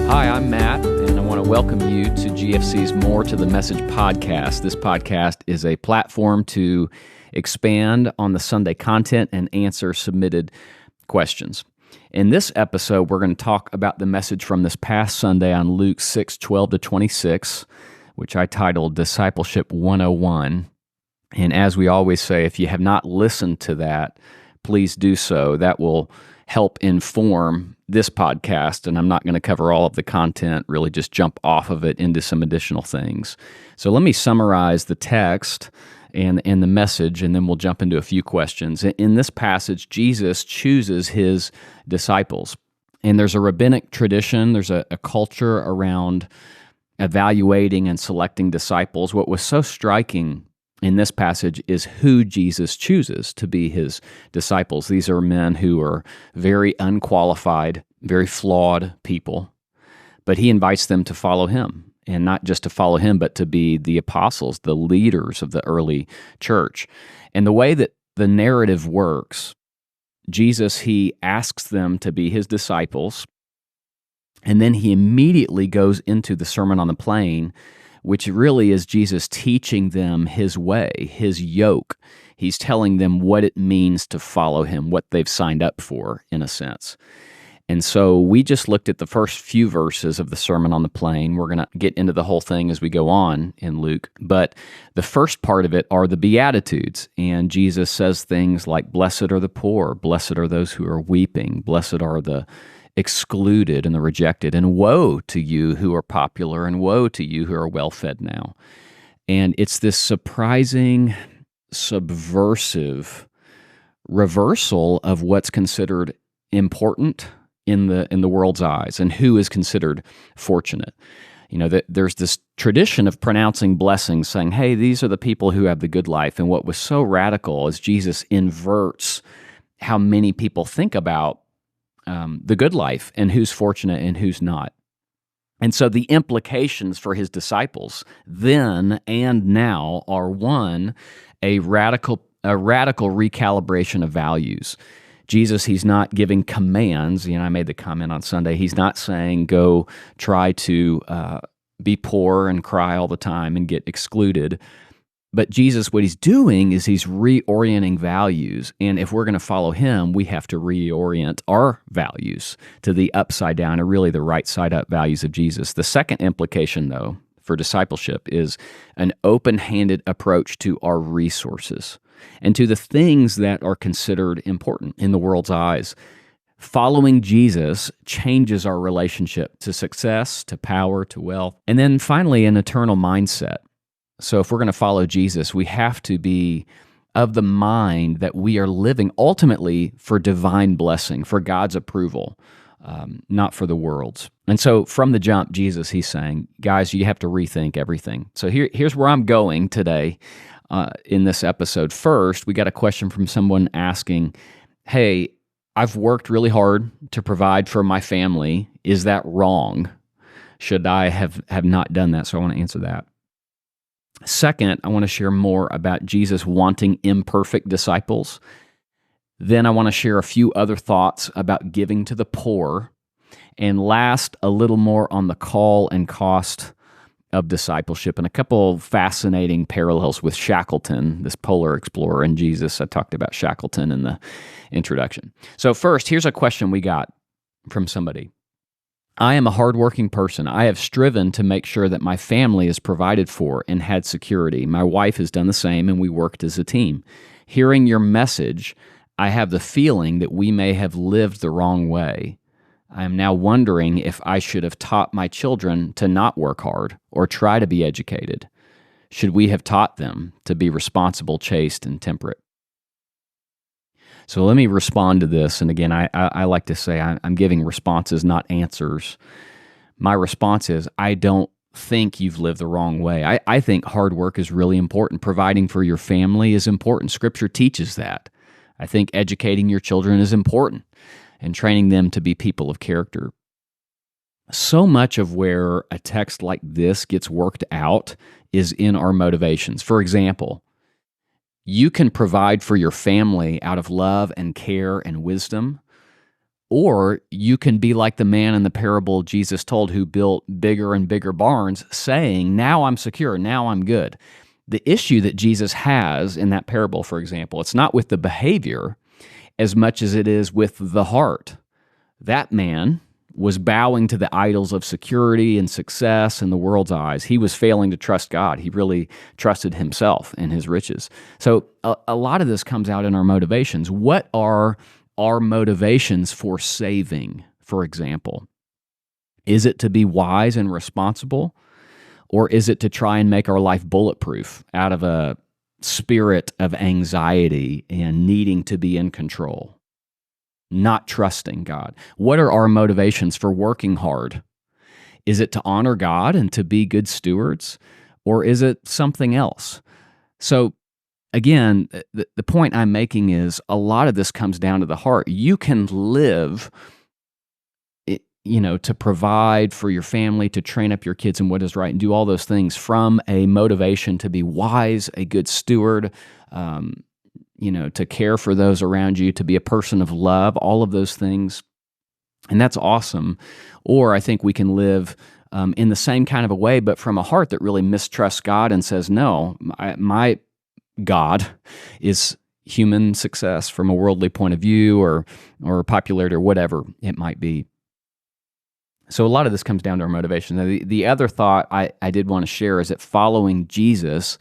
Hi, I'm Matt, and I want to welcome you to GFC's More to the Message podcast. This podcast is a platform to expand on the Sunday content and answer submitted questions. In this episode, we're going to talk about the message from this past Sunday on Luke 6:12-26, which I titled Discipleship 101. And as we always say, if you have not listened to that, please do so. That will help inform this podcast, and I'm not going to cover all of the content, really just jump off of it into some additional things. So let me summarize the text and the message, and then we'll jump into a few questions. In this passage, Jesus chooses his disciples, and there's a rabbinic tradition, there's a culture around evaluating and selecting disciples. What was so striking in this passage is who Jesus chooses to be his disciples. These are men who are very unqualified, very flawed people, but he invites them to follow him, and not just to follow him, but to be the apostles, the leaders of the early church. And the way that the narrative works, Jesus, he asks them to be his disciples, and then he immediately goes into the Sermon on the Plain, which really is Jesus teaching them his way, his yoke. He's telling them what it means to follow him, what they've signed up for, in a sense. And so we just looked at the first few verses of the Sermon on the Plain. We're going to get into the whole thing as we go on in Luke. But the first part of it are the Beatitudes. And Jesus says things like, "Blessed are the poor, blessed are those who are weeping, blessed are the excluded and the rejected, and woe to you who are popular, and woe to you who are well-fed now." And it's this surprising, subversive reversal of what's considered important in the world's eyes, and who is considered fortunate. You know, there's this tradition of pronouncing blessings, saying, hey, these are the people who have the good life. And what was so radical is Jesus inverts how many people think about the good life and who's fortunate and who's not. And so the implications for his disciples then and now are, one, a radical recalibration of values. Jesus, he's not giving commands. You know, I made the comment on Sunday. He's not saying go try to be poor and cry all the time and get excluded. But Jesus, what he's doing is he's reorienting values. And if we're going to follow him, we have to reorient our values to the upside down, or really the right side up values of Jesus. The second implication, though, for discipleship is an open-handed approach to our resources and to the things that are considered important in the world's eyes. Following Jesus changes our relationship to success, to power, to wealth, and then finally an eternal mindset. So if we're going to follow Jesus, we have to be of the mind that we are living ultimately for divine blessing, for God's approval, not for the world's. And so from the jump, Jesus, he's saying, guys, you have to rethink everything. So here's where I'm going today in this episode. First, we got a question from someone asking, hey, I've worked really hard to provide for my family. Is that wrong? Should I have not done that? So I want to answer that. Second, I want to share more about Jesus wanting imperfect disciples. Then I want to share a few other thoughts about giving to the poor. And last, a little more on the call and cost of discipleship, and a couple fascinating parallels with Shackleton, this polar explorer, and Jesus. I talked about Shackleton in the introduction. So first, here's a question we got from somebody. I am a hardworking person. I have striven to make sure that my family is provided for and had security. My wife has done the same, and we worked as a team. Hearing your message, I have the feeling that we may have lived the wrong way. I am now wondering if I should have taught my children to not work hard or try to be educated. Should we have taught them to be responsible, chaste, and temperate? So let me respond to this. And again, I like to say I'm giving responses, not answers. My response is, I don't think you've lived the wrong way. I think hard work is really important. Providing for your family is important. Scripture teaches that. I think educating your children is important and training them to be people of character. So much of where a text like this gets worked out is in our motivations. For example, you can provide for your family out of love and care and wisdom, Or you can be like the man in the parable Jesus told who built bigger and bigger barns, saying, now I'm secure, now I'm good. The issue that Jesus has in that parable, for example, it's not with the behavior as much as it is with the heart. That man was bowing to the idols of security and success in the world's eyes. He was failing to trust God. He really trusted himself and his riches. So a lot of this comes out in our motivations. What are our motivations for saving, for example? Is it to be wise and responsible, or is it to try and make our life bulletproof out of a spirit of anxiety and needing to be in control, not trusting God? What are our motivations for working hard? Is it to honor God and to be good stewards, or is it something else? So again, the point I'm making is a lot of this comes down to the heart. You can live, to provide for your family, to train up your kids in what is right, and do all those things from a motivation to be wise, a good steward, to care for those around you, to be a person of love, all of those things. And that's awesome. Or I think we can live in the same kind of a way, but from a heart that really mistrusts God and says, no, my God is human success from a worldly point of view or popularity or whatever it might be. So a lot of this comes down to our motivation. Now, the other thought I did want to share is that following Jesus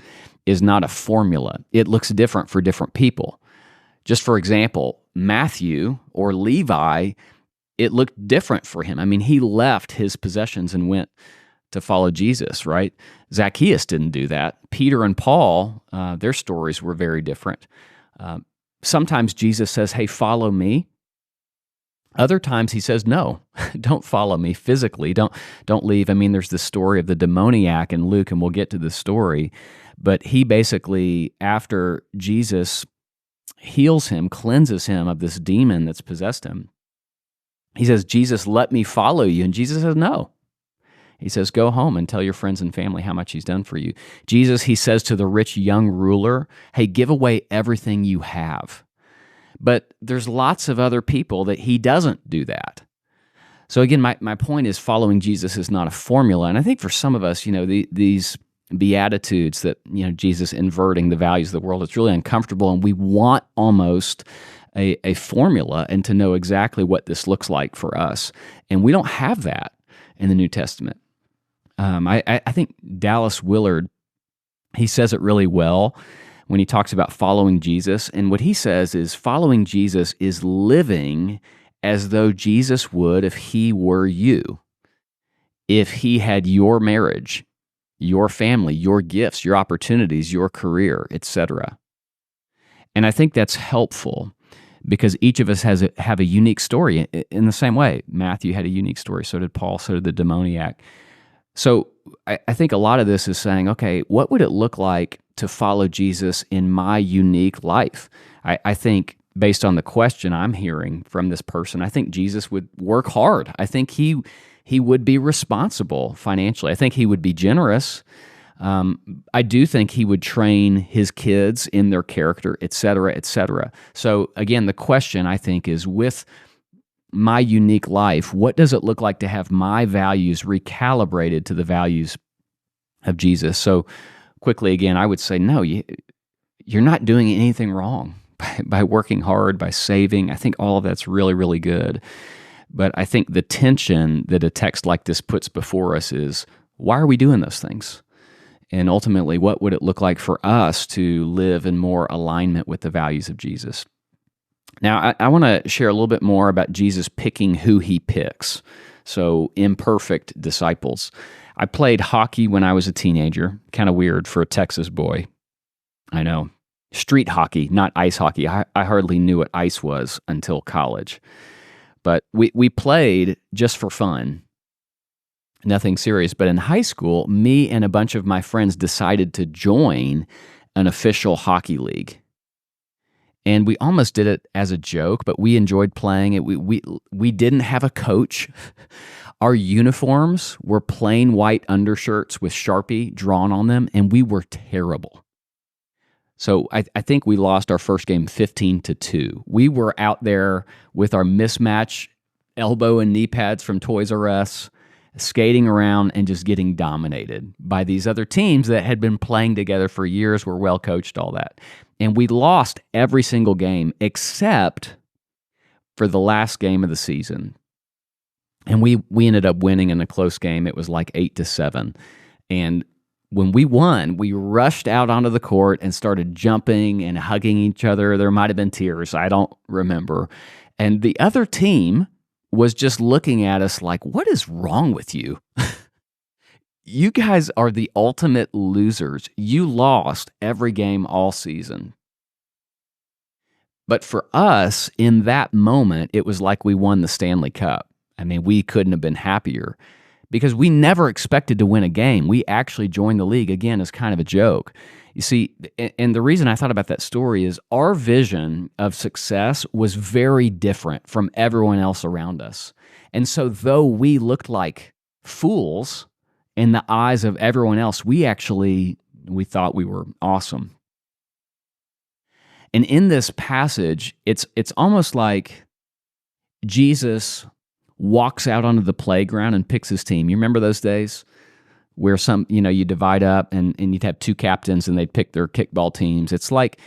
is not a formula. It looks different for different people. Just for example, Matthew or Levi, it looked different for him. I mean, he left his possessions and went to follow Jesus, right? Zacchaeus didn't do that. Peter and Paul, their stories were very different. Sometimes Jesus says, hey, follow me. Other times he says, no, don't follow me physically. Don't leave. I mean, there's this story of the demoniac in Luke, and we'll get to this story. But he basically, after Jesus heals him, cleanses him of this demon that's possessed him, he says, Jesus, let me follow you. And Jesus says, no. He says, go home and tell your friends and family how much he's done for you. Jesus, he says to the rich young ruler, hey, give away everything you have. But there's lots of other people that he doesn't do that. So again, my point is following Jesus is not a formula. And I think for some of us, these Beatitudes that, Jesus inverting the values of the world, it's really uncomfortable, and we want almost a formula and to know exactly what this looks like for us. And we don't have that in the New Testament. I think Dallas Willard, he says it really well when he talks about following Jesus. And what he says is following Jesus is living as though Jesus would if he were you, if he had your marriage, your family, your gifts, your opportunities, your career, etc. And I think that's helpful because each of us have a unique story in the same way. Matthew had a unique story, so did Paul, so did the demoniac. So I think a lot of this is saying, okay, what would it look like to follow Jesus in my unique life? I think based on the question I'm hearing from this person, I think Jesus would work hard. I think he would be responsible financially. I think he would be generous. I do think he would train his kids in their character, et cetera, et cetera. So again, the question I think is with my unique life, what does it look like to have my values recalibrated to the values of Jesus? So quickly, again, I would say, no, you're not doing anything wrong by working hard, by saving. I think all of that's really, really good. But I think the tension that a text like this puts before us is, why are we doing those things? And ultimately, what would it look like for us to live in more alignment with the values of Jesus? Now, I want to share a little bit more about Jesus picking who he picks. So, imperfect disciples. I played hockey when I was a teenager. Kind of weird for a Texas boy. I know. Street hockey, not ice hockey. I hardly knew what ice was until college. But we played just for fun. Nothing serious. But in high school, me and a bunch of my friends decided to join an official hockey league. And we almost did it as a joke, but we enjoyed playing it. We didn't have a coach. Our uniforms were plain white undershirts with Sharpie drawn on them, and we were terrible. So I think we lost our first game 15-2. We were out there with our mismatch elbow and knee pads from Toys R Us, skating around and just getting dominated by these other teams that had been playing together for years, were well coached, all that. And we lost every single game except for the last game of the season. And we ended up winning in a close game. It was like 8-7. And when we won, we rushed out onto the court and started jumping and hugging each other. There might have been tears. I don't remember. And the other team was just looking at us like, what is wrong with you? You guys are the ultimate losers. You lost every game all season. But for us, in that moment, it was like we won the Stanley Cup. I mean, we couldn't have been happier because we never expected to win a game. We actually joined the league, again, as kind of a joke. You see, and the reason I thought about that story is our vision of success was very different from everyone else around us. And so though we looked like fools in the eyes of everyone else, we thought we were awesome. And in this passage, it's almost like Jesus walks out onto the playground and picks his team. You remember those days where you divide up and you'd have two captains and they'd pick their kickball teams. It's like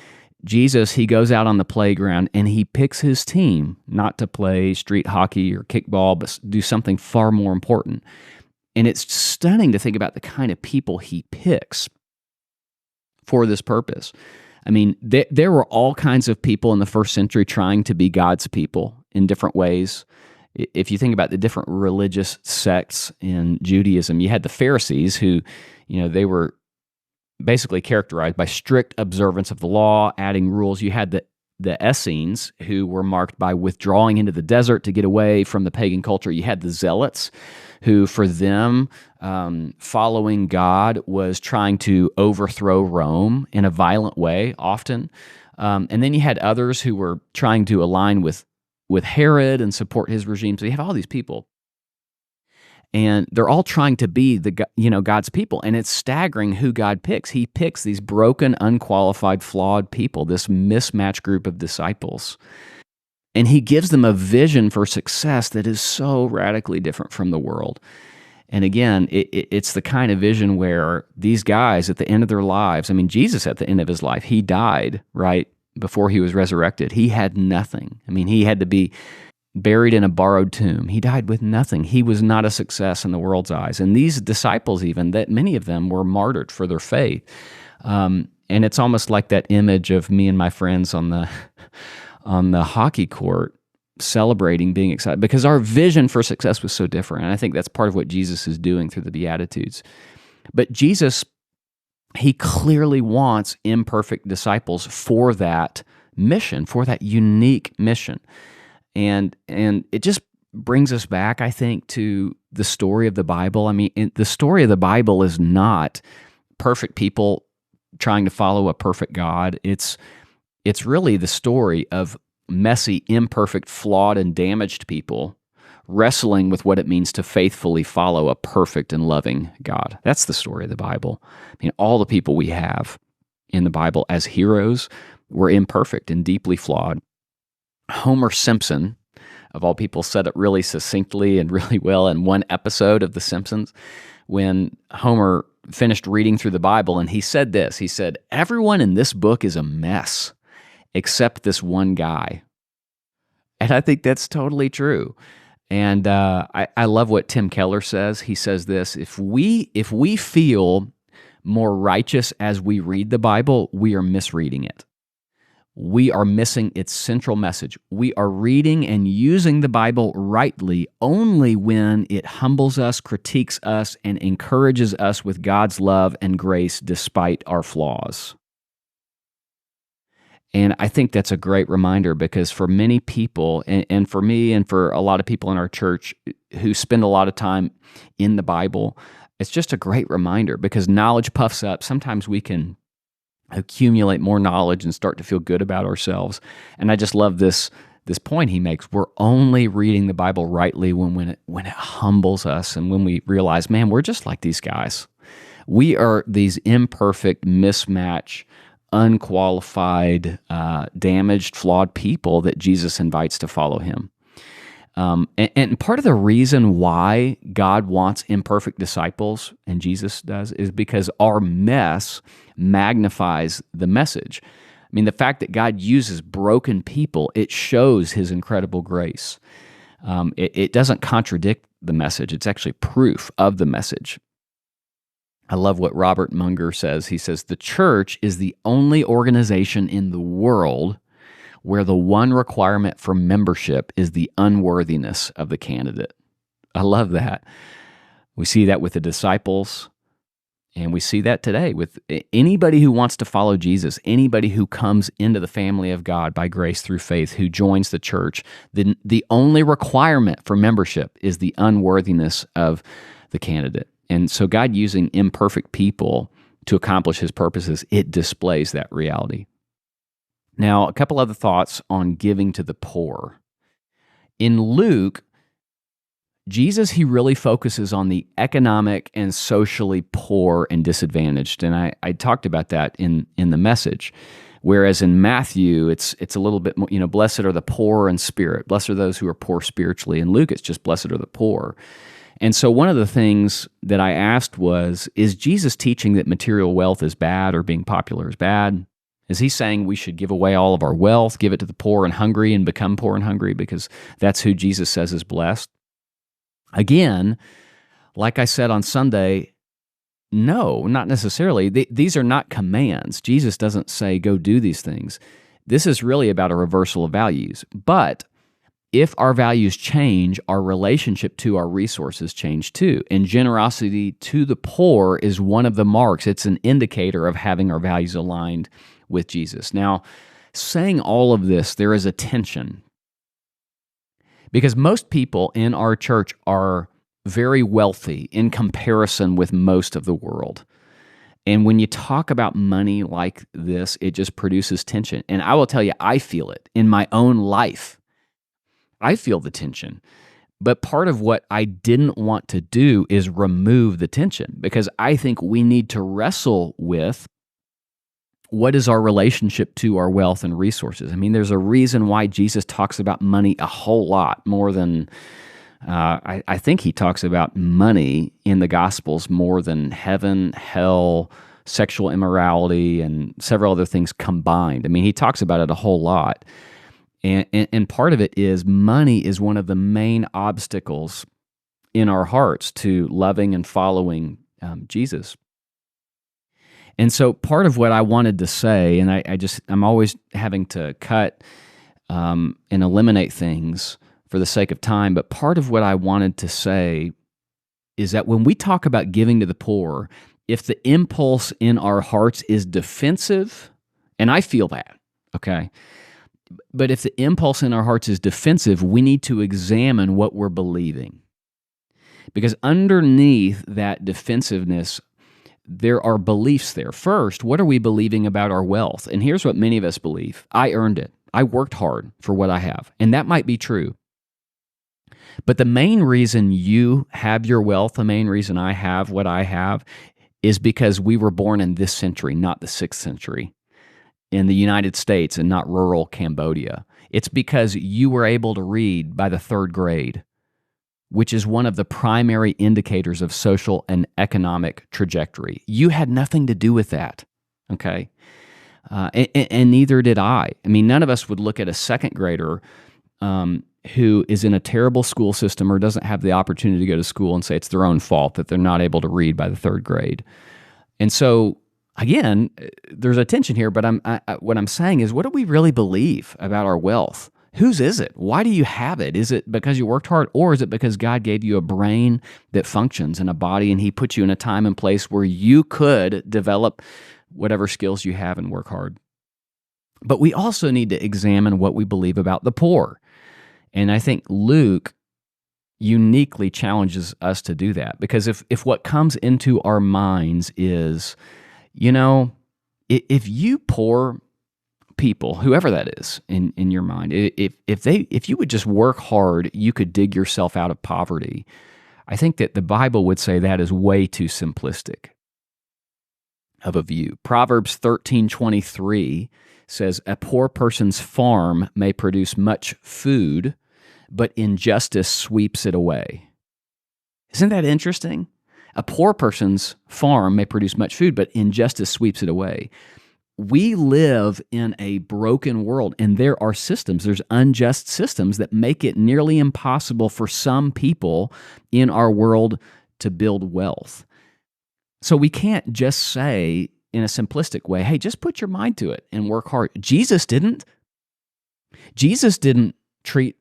Jesus, he goes out on the playground and he picks his team not to play street hockey or kickball, but do something far more important. And it's stunning to think about the kind of people he picks for this purpose. I mean, there were all kinds of people in the first century trying to be God's people in different ways. If you think about the different religious sects in Judaism, you had the Pharisees who, they were basically characterized by strict observance of the law, adding rules. You had the Essenes who were marked by withdrawing into the desert to get away from the pagan culture. You had the Zealots who, for them, following God was trying to overthrow Rome in a violent way often. And then you had others who were trying to align with Herod and support his regime. So you have all these people. And they're all trying to be God's people. And it's staggering who God picks. He picks these broken, unqualified, flawed people, this mismatched group of disciples. And he gives them a vision for success that is so radically different from the world. And again, it's the kind of vision where these guys at the end of their lives, I mean, Jesus at the end of his life, he died, right? Before he was resurrected, he had nothing. I mean, he had to be buried in a borrowed tomb. He died with nothing. He was not a success in the world's eyes. And these disciples, even, that many of them were martyred for their faith. And it's almost like that image of me and my friends on the hockey court celebrating, being excited, because our vision for success was so different. And I think that's part of what Jesus is doing through the Beatitudes. But Jesus, he clearly wants imperfect disciples for that mission, for that unique mission. And it just brings us back, I think, to the story of the Bible. I mean, the story of the Bible is not perfect people trying to follow a perfect God. It's really the story of messy, imperfect, flawed, and damaged people wrestling with what it means to faithfully follow a perfect and loving God. That's the story of the Bible. I mean, all the people we have in the Bible as heroes were imperfect and deeply flawed. Homer Simpson, of all people, said it really succinctly and really well in one episode of The Simpsons when Homer finished reading through the Bible, and he said this. He said, "Everyone in this book is a mess except this one guy." And I think that's totally true. And I love what Tim Keller says. He says this: if we feel more righteous as we read the Bible, we are misreading it. We are missing its central message. We are reading and using the Bible rightly only when it humbles us, critiques us, and encourages us with God's love and grace despite our flaws. And I think that's a great reminder, because for many people, and for me and for a lot of people in our church who spend a lot of time in the Bible, it's just a great reminder, because knowledge puffs up. Sometimes we can accumulate more knowledge and start to feel good about ourselves. And I just love this point he makes. We're only reading the Bible rightly when it humbles us and when we realize, man, we're just like these guys. We are these imperfect, mismatched, unqualified, damaged, flawed people that Jesus invites to follow him. And part of the reason why God wants imperfect disciples, and Jesus does, is because our mess magnifies the message. I mean, the fact that God uses broken people, it shows his incredible grace. It doesn't contradict the message. It's actually proof of the message. I love what Robert Munger says. He says, the church is the only organization in the world where the one requirement for membership is the unworthiness of the candidate. I love that. We see that with the disciples, and we see that today with anybody who wants to follow Jesus, anybody who comes into the family of God by grace through faith, who joins the church. The only requirement for membership is the unworthiness of the candidate. And so God using imperfect people to accomplish his purposes, it displays that reality. Now, a couple other thoughts on giving to the poor. In Luke, Jesus, he really focuses on the economic and socially poor and disadvantaged. And I talked about that in the message. Whereas in Matthew, it's a little bit more, blessed are the poor in spirit. Blessed are those who are poor spiritually. In Luke, it's just blessed are the poor. And so one of the things that I asked was, is Jesus teaching that material wealth is bad or being popular is bad? Is he saying we should give away all of our wealth, give it to the poor and hungry, and become poor and hungry because that's who Jesus says is blessed? Again, like I said on Sunday, no, not necessarily. These are not commands. Jesus doesn't say, go do these things. This is really about a reversal of values. But if our values change, our relationship to our resources change too. And generosity to the poor is one of the marks. It's an indicator of having our values aligned with Jesus. Now, saying all of this, there is a tension. Because most people in our church are very wealthy in comparison with most of the world. And when you talk about money like this, it just produces tension. And I will tell you, I feel it in my own life. I feel the tension. But part of what I didn't want to do is remove the tension, because I think we need to wrestle with what is our relationship to our wealth and resources. I mean, there's a reason why Jesus talks about money a whole lot more than, I think he talks about money in the Gospels more than heaven, hell, sexual immorality, and several other things combined. I mean, he talks about it a whole lot. And part of it is money is one of the main obstacles in our hearts to loving and following Jesus. And so part of what I wanted to say, and I'm always having to cut and eliminate things for the sake of time, but part of what I wanted to say is that when we talk about giving to the poor, if the impulse in our hearts is defensive, and I feel that, okay? But if the impulse in our hearts is defensive, we need to examine what we're believing. Because underneath that defensiveness, there are beliefs there. First, what are we believing about our wealth? And here's what many of us believe. I earned it. I worked hard for what I have. And that might be true. But the main reason you have your wealth, the main reason I have what I have, is because we were born in this century, not the 6th century. In the United States and not rural Cambodia. It's because you were able to read by the 3rd grade, which is one of the primary indicators of social and economic trajectory. You had nothing to do with that, okay? And neither did I. I mean, none of us would look at a 2nd grader who is in a terrible school system or doesn't have the opportunity to go to school and say it's their own fault that they're not able to read by the 3rd grade. And so, again, there's a tension here, but what I'm saying is, what do we really believe about our wealth? Whose is it? Why do you have it? Is it because you worked hard, or is it because God gave you a brain that functions and a body, and he put you in a time and place where you could develop whatever skills you have and work hard? But we also need to examine what we believe about the poor. And I think Luke uniquely challenges us to do that, because if what comes into our minds is, if you poor people, whoever that is in your mind, if you would just work hard, you could dig yourself out of poverty. I think that the Bible would say that is way too simplistic of a view. Proverbs 13:23 says, "A poor person's farm may produce much food, but injustice sweeps it away. Isn't that interesting? A poor person's farm may produce much food, but injustice sweeps it away. We live in a broken world, and there are systems, there's unjust systems that make it nearly impossible for some people in our world to build wealth. So we can't just say in a simplistic way, hey, just put your mind to it and work hard. Jesus didn't. Jesus didn't treat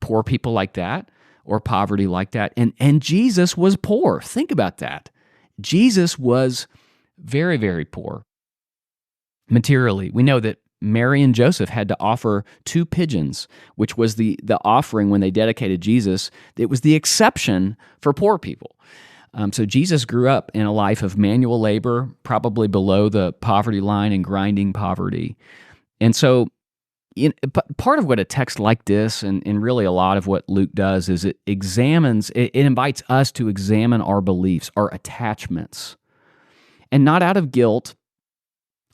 poor people like that or poverty like that. And Jesus was poor. Think about that. Jesus was very, very poor materially. We know that Mary and Joseph had to offer 2 pigeons, which was the offering when they dedicated Jesus. It was the exception for poor people. So Jesus grew up in a life of manual labor, probably below the poverty line and grinding poverty. And so part of what a text like this, and really a lot of what Luke does, is it invites us to examine our beliefs, our attachments, and not out of guilt.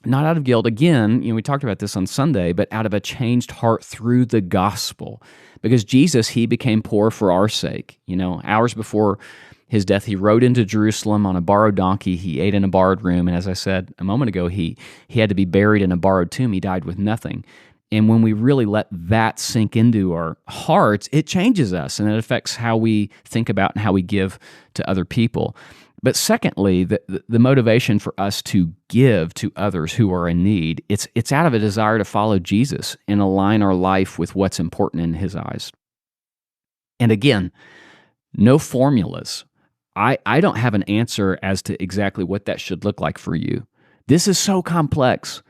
Not out of guilt. Again, we talked about this on Sunday, but out of a changed heart through the gospel. Because Jesus, he became poor for our sake. Hours before his death, he rode into Jerusalem on a borrowed donkey. He ate in a borrowed room. And as I said a moment ago, he had to be buried in a borrowed tomb. He died with nothing. And when we really let that sink into our hearts, it changes us, and it affects how we think about and how we give to other people. But secondly, the motivation for us to give to others who are in need, it's out of a desire to follow Jesus and align our life with what's important in his eyes. And again, no formulas. I don't have an answer as to exactly what that should look like for you. This is so complex.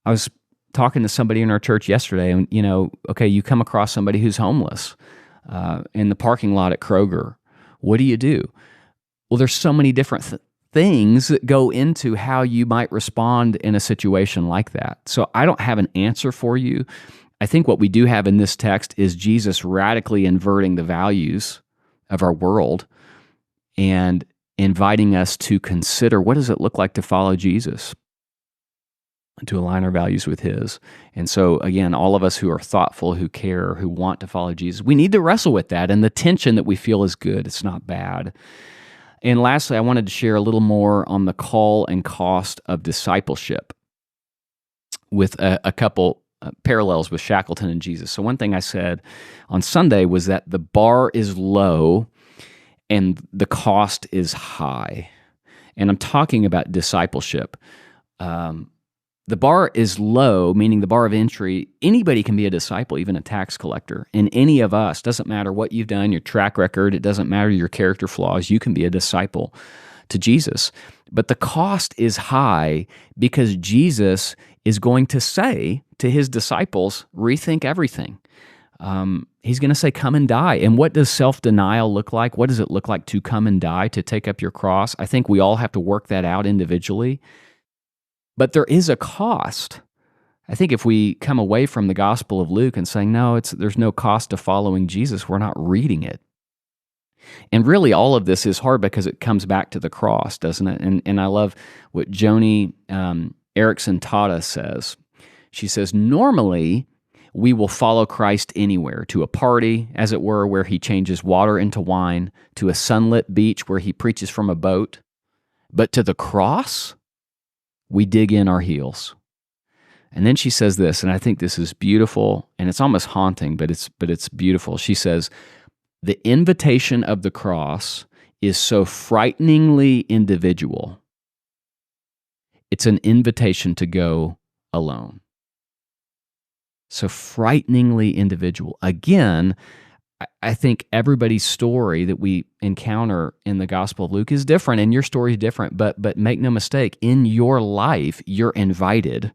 I was talking to somebody in our church yesterday, and you come across somebody who's homeless in the parking lot at Kroger. What do you do? Well, there's so many different things that go into how you might respond in a situation like that. So I don't have an answer for you. I think what we do have in this text is Jesus radically inverting the values of our world and inviting us to consider, what does it look like to follow Jesus, to align our values with his. And so, again, all of us who are thoughtful, who care, who want to follow Jesus, we need to wrestle with that. And the tension that we feel is good. It's not bad. And lastly, I wanted to share a little more on the call and cost of discipleship with a couple parallels with Shackleton and Jesus. So one thing I said on Sunday was that the bar is low and the cost is high. And I'm talking about discipleship. The bar is low, meaning the bar of entry. Anybody can be a disciple, even a tax collector. And any of us, doesn't matter what you've done, your track record, it doesn't matter your character flaws, you can be a disciple to Jesus. But the cost is high because Jesus is going to say to his disciples, rethink everything. He's going to say, come and die. And what does self-denial look like? What does it look like to come and die, to take up your cross? I think we all have to work that out individually. But there is a cost. I think if we come away from the Gospel of Luke and saying, no, there's no cost to following Jesus, we're not reading it. And really all of this is hard because it comes back to the cross, doesn't it? And I love what Joni Erickson Tada says. She says, normally we will follow Christ anywhere, to a party, as it were, where he changes water into wine, to a sunlit beach where he preaches from a boat. But to the cross, we dig in our heels. And then she says this, and I think this is beautiful, and it's almost haunting, but it's beautiful. She says, the invitation of the cross is so frighteningly individual. It's an invitation to go alone. So frighteningly individual. Again, I think everybody's story that we encounter in the Gospel of Luke is different, and your story is different, but make no mistake, in your life, you're invited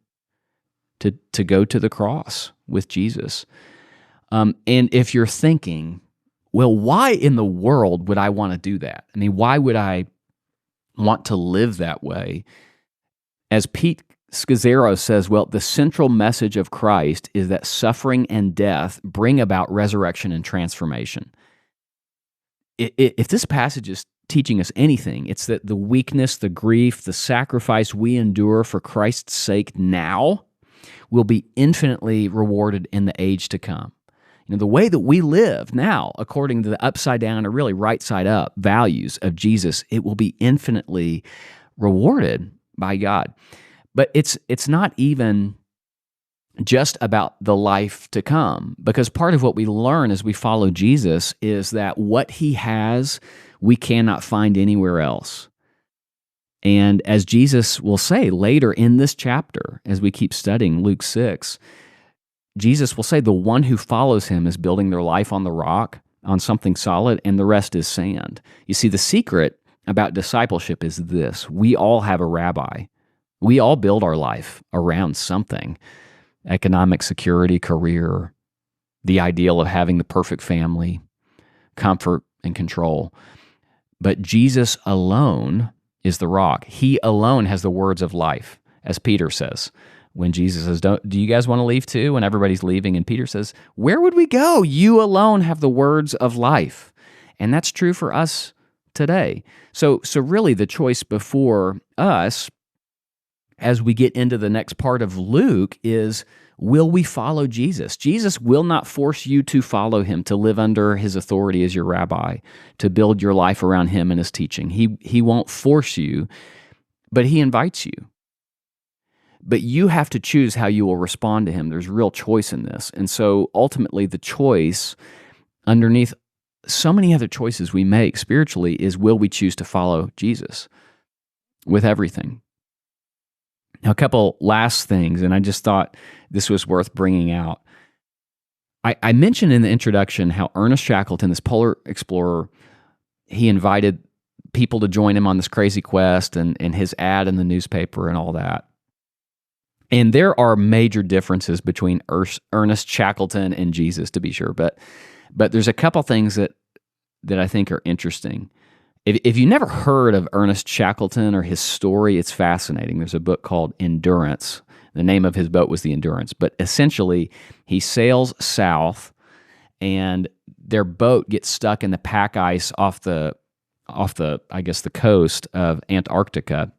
to go to the cross with Jesus. And if you're thinking, well, why in the world would I want to do that? I mean, why would I want to live that way? As Pete Scazzaro says, well, the central message of Christ is that suffering and death bring about resurrection and transformation. If this passage is teaching us anything, it's that the weakness, the grief, the sacrifice we endure for Christ's sake now will be infinitely rewarded in the age to come. The way that we live now, according to the upside down or really right side up values of Jesus, it will be infinitely rewarded by God. But it's not even just about the life to come, because part of what we learn as we follow Jesus is that what he has, we cannot find anywhere else. And as Jesus will say later in this chapter, as we keep studying Luke 6, Jesus will say the one who follows him is building their life on the rock, on something solid, and the rest is sand. You see, the secret about discipleship is this: we all have a rabbi. We all build our life around something: economic security, career, the ideal of having the perfect family, comfort and control. But Jesus alone is the rock. He alone has the words of life, as Peter says. When Jesus says, do you guys want to leave too? When everybody's leaving, and Peter says, where would we go? You alone have the words of life. And that's true for us today. So really the choice before us as we get into the next part of Luke is, will we follow Jesus? Jesus will not force you to follow him, to live under his authority as your rabbi, to build your life around him and his teaching. He won't force you, but he invites you. But you have to choose how you will respond to him. There's real choice in this. And so ultimately the choice underneath so many other choices we make spiritually is, will we choose to follow Jesus with everything? Now, a couple last things, and I just thought this was worth bringing out. I mentioned in the introduction how Ernest Shackleton, this polar explorer, he invited people to join him on this crazy quest, and his ad in the newspaper and all that. And there are major differences between Ernest Shackleton and Jesus, to be sure. But there's a couple things that I think are interesting. If you never heard of Ernest Shackleton or his story, it's fascinating. There's a book called Endurance. The name of his boat was the Endurance. But essentially, he sails south, and their boat gets stuck in the pack ice off the I guess the coast of Antarctica.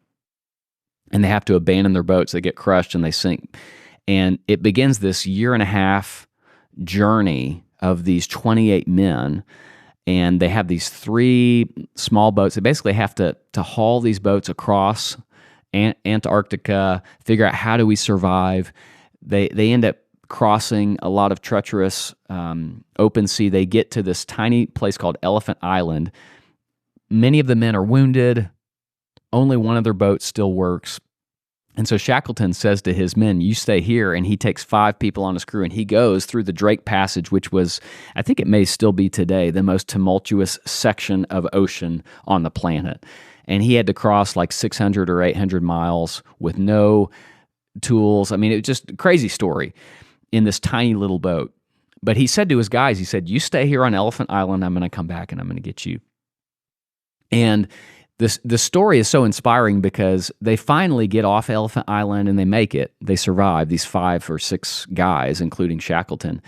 And they have to abandon their boats. They get crushed and they sink. And it begins this 1.5 year journey of these 28 men. And they have these 3 small boats. They basically have to haul these boats across Antarctica, figure out how do we survive. They end up crossing a lot of treacherous open sea. They get to this tiny place called Elephant Island. Many of the men are wounded. Only one of their boats still works. And so Shackleton says to his men, you stay here, and he takes 5 people on his crew, and he goes through the Drake Passage, which was, I think it may still be today, the most tumultuous section of ocean on the planet. And he had to cross like 600 or 800 miles with no tools. I mean, it was just a crazy story in this tiny little boat. But he said to his guys, he said, you stay here on Elephant Island, I'm going to come back and I'm going to get you. And the story is so inspiring because they finally get off Elephant Island and they make it. They survive, these 5 or 6 guys, including Shackleton.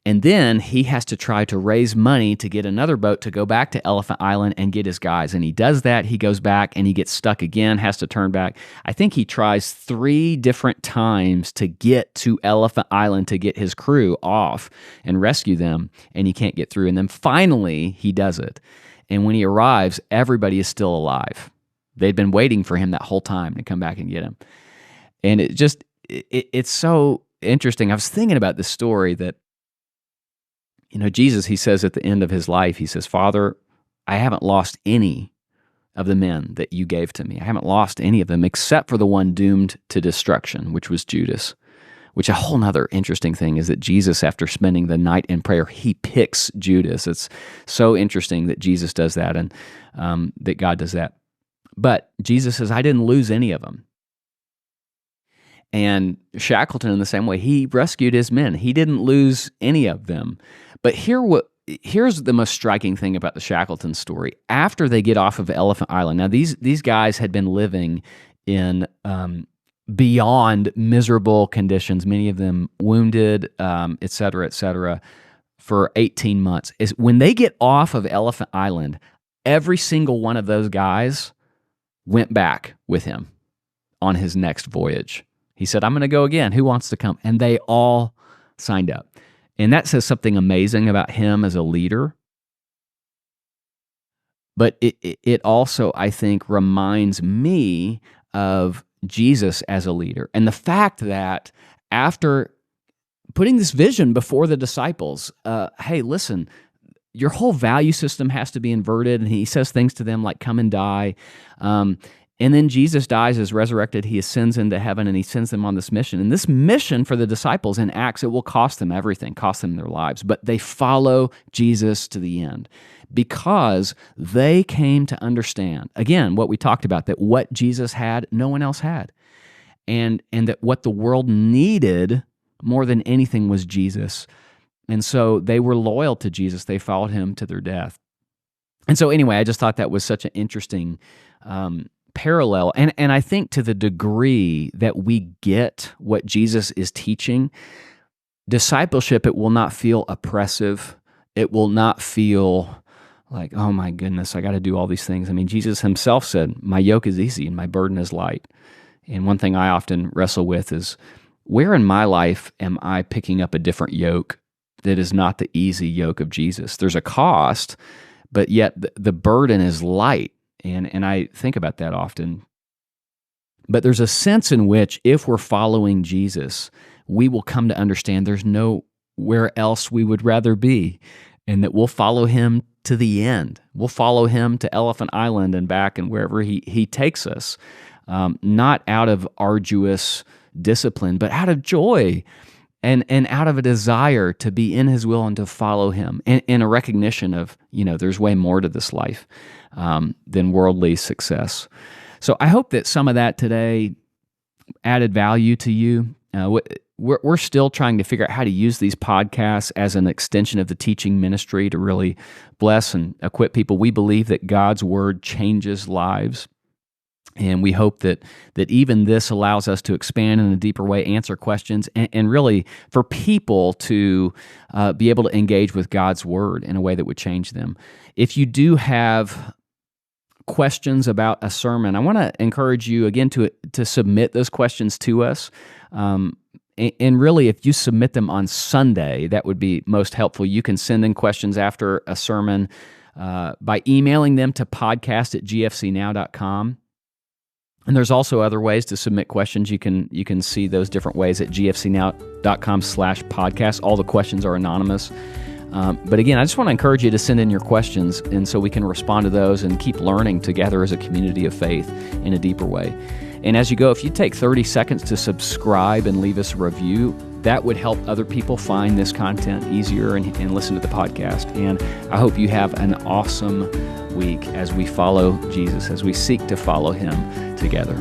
And then he has to try to raise money to get another boat to go back to Elephant Island and get his guys. And he does that. He goes back and he gets stuck again, has to turn back. I think he tries 3 different times to get to Elephant Island to get his crew off and rescue them, and he can't get through. And then finally he does it. And when he arrives, everybody is still alive. They'd been waiting for him that whole time to come back and get him. And it's so interesting. I was thinking about this story that, Jesus, he says at the end of his life, he says, Father, I haven't lost any of the men that you gave to me. I haven't lost any of them except for the one doomed to destruction, which was Judas. Which a whole nother interesting thing is that Jesus, after spending the night in prayer, he picks Judas. It's so interesting that Jesus does that and that God does that. But Jesus says, I didn't lose any of them. And Shackleton, in the same way, he rescued his men. He didn't lose any of them. But here's the most striking thing about the Shackleton story. After they get off of Elephant Island, now these guys had been living in beyond miserable conditions, many of them wounded, et cetera, for 18 months. Is when they get off of Elephant Island, every single one of those guys went back with him on his next voyage. He said, I'm going to go again. Who wants to come? And they all signed up. And that says something amazing about him as a leader. But it also, I think, reminds me of Jesus as a leader. And the fact that after putting this vision before the disciples, hey, listen, your whole value system has to be inverted. And he says things to them like, come and die. And then Jesus dies, is resurrected, he ascends into heaven, and he sends them on this mission. And this mission for the disciples in Acts, it will cost them everything, cost them their lives. But they follow Jesus to the end because they came to understand, again, what we talked about, that what Jesus had, no one else had. And that what the world needed more than anything was Jesus. And so they were loyal to Jesus. They followed him to their death. And so anyway, I just thought that was such an interesting parallel. And I think to the degree that we get what Jesus is teaching, discipleship, it will not feel oppressive. It will not feel like, oh my goodness, I got to do all these things. I mean, Jesus himself said, my yoke is easy and my burden is light. And one thing I often wrestle with is, where in my life am I picking up a different yoke that is not the easy yoke of Jesus? There's a cost, but yet the burden is light. And I think about that often. But there's a sense in which if we're following Jesus, we will come to understand there's nowhere else we would rather be, and that we'll follow him to the end. We'll follow him to Elephant Island and back and wherever he takes us, not out of arduous discipline, but out of joy and out of a desire to be in his will and to follow him, and a recognition of, there's way more to this life than worldly success. So I hope that some of that today added value to you. We're still trying to figure out how to use these podcasts as an extension of the teaching ministry to really bless and equip people. We believe that God's word changes lives. And we hope that even this allows us to expand in a deeper way, answer questions, and really for people to be able to engage with God's word in a way that would change them. If you do have questions about a sermon, I want to encourage you again to submit those questions to us. And really, if you submit them on Sunday, that would be most helpful. You can send in questions after a sermon by emailing them to podcast@gfcnow.com. And there's also other ways to submit questions. You can see those different ways at gfcnow.com/podcast. All the questions are anonymous. But again, I just want to encourage you to send in your questions, and so we can respond to those and keep learning together as a community of faith in a deeper way. And as you go, if you take 30 seconds to subscribe and leave us a review, that would help other people find this content easier and listen to the podcast. And I hope you have an awesome week as we follow Jesus, as we seek to follow him together.